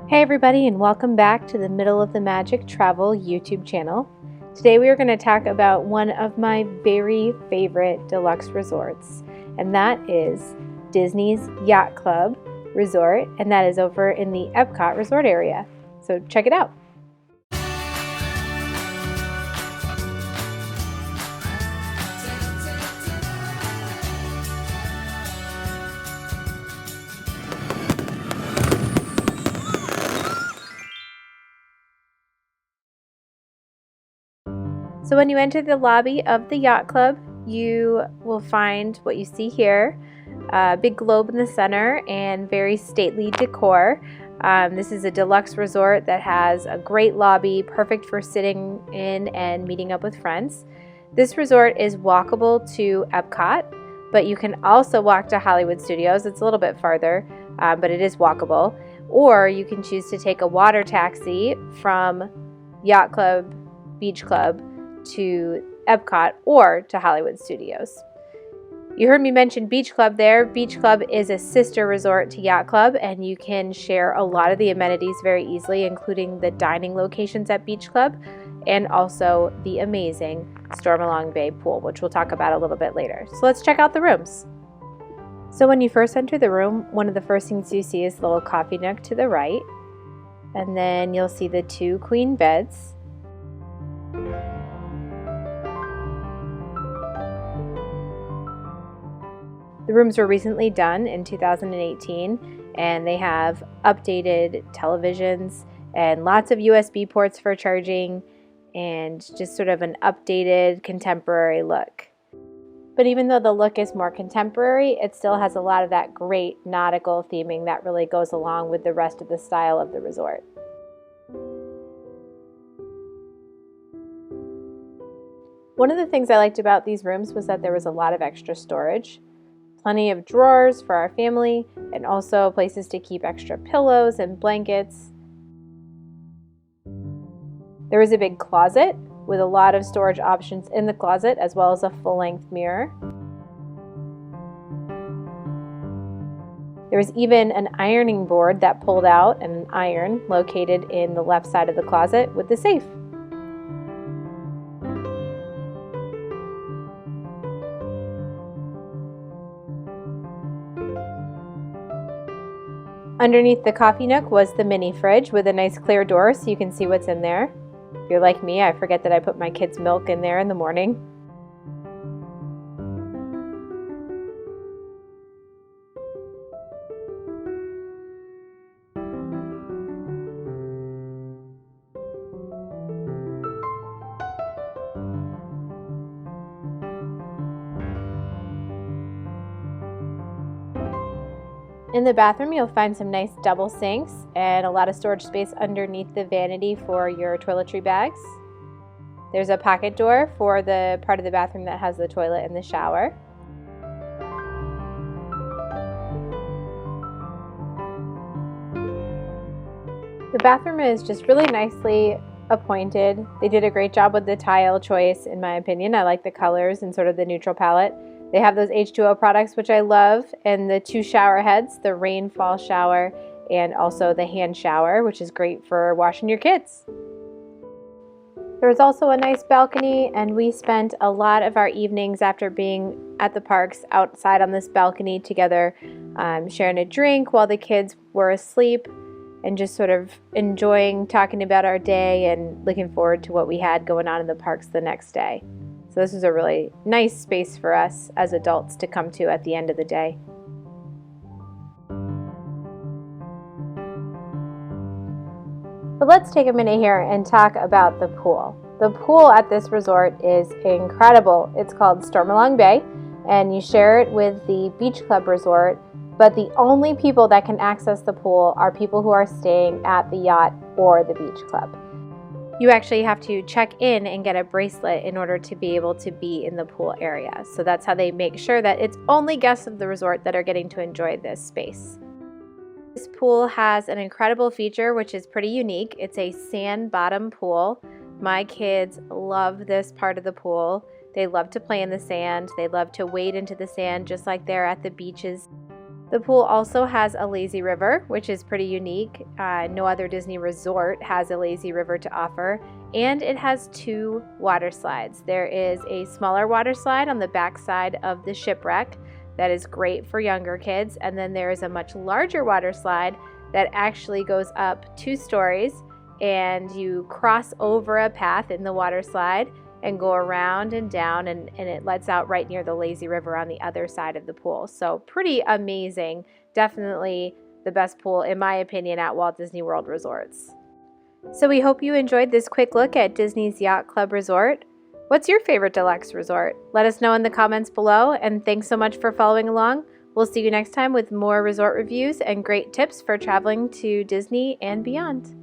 Hey everybody, and welcome back to the Middle of the Magic Travel YouTube channel. Today we are going to talk about one of my very favorite deluxe resorts, and that is Disney's Yacht Club Resort, and that is over in the Epcot Resort area. So check it out. So when you enter the lobby of the Yacht Club, you will find what you see here, a big globe in the center and very stately decor. This is a deluxe resort that has a great lobby, perfect for sitting in and meeting up with friends. This resort is walkable to Epcot, but you can also walk to Hollywood Studios. It's a little bit farther, but it is walkable. Or you can choose to take a water taxi from Yacht Club, Beach Club, to Epcot or to Hollywood Studios. You heard me mention Beach Club there. Beach Club is a sister resort to Yacht Club, and you can share a lot of the amenities very easily, including the dining locations at Beach Club and also the amazing Stormalong Bay pool, which we'll talk about a little bit later. So let's check out the rooms. So when you first enter the room, one of the first things you see is the little coffee nook to the right, and then you'll see the two queen beds. The rooms were recently done in 2018, and they have updated televisions and lots of USB ports for charging and just sort of an updated contemporary look. But even though the look is more contemporary, it still has a lot of that great nautical theming that really goes along with the rest of the style of the resort. One of the things I liked about these rooms was that there was a lot of extra storage. Plenty of drawers for our family, and also places to keep extra pillows and blankets. There was a big closet with a lot of storage options in the closet, as well as a full-length mirror. There was even an ironing board that pulled out and an iron located in the left side of the closet with the safe. Underneath the coffee nook was the mini fridge with a nice clear door so you can see what's in there. If you're like me, I forget that I put my kids' milk in there in the morning. In the bathroom, you'll find some nice double sinks and a lot of storage space underneath the vanity for your toiletry bags. There's a pocket door for the part of the bathroom that has the toilet and the shower. The bathroom is just really nicely appointed. They did a great job with the tile choice, in my opinion. I like the colors and sort of the neutral palette. They have those H2O products, which I love, and the two shower heads, the rainfall shower and also the hand shower, which is great for washing your kids. There was also a nice balcony, and we spent a lot of our evenings after being at the parks outside on this balcony together, sharing a drink while the kids were asleep and just sort of enjoying talking about our day and looking forward to what we had going on in the parks the next day. So this is a really nice space for us as adults to come to at the end of the day. But let's take a minute here and talk about the pool. The pool at this resort is incredible. It's called Stormalong Bay, and you share it with the Beach Club Resort, but the only people that can access the pool are people who are staying at the yacht or the beach club. You actually have to check in and get a bracelet in order to be able to be in the pool area. So that's how they make sure that it's only guests of the resort that are getting to enjoy this space. This pool has an incredible feature which is pretty unique. It's a sand bottom pool. My kids love this part of the pool. They love to play in the sand. They love to wade into the sand just like they're at the beaches. The pool also has a lazy river, which is pretty unique. No other Disney resort has a lazy river to offer, and it has 2 water slides. There is a smaller water slide on the back side of the shipwreck that is great for younger kids, and then there is a much larger water slide that actually goes up 2 stories, and you cross over a path in the water slide and go around and down, and it lets out right near the lazy river on the other side of the pool. So pretty amazing. Definitely the best pool, in my opinion, at Walt Disney World resorts. So we hope you enjoyed this quick look at Disney's Yacht Club Resort. What's your favorite deluxe resort? Let us know in the comments below, and thanks so much for following along. We'll see you next time with more resort reviews and great tips for traveling to Disney and beyond.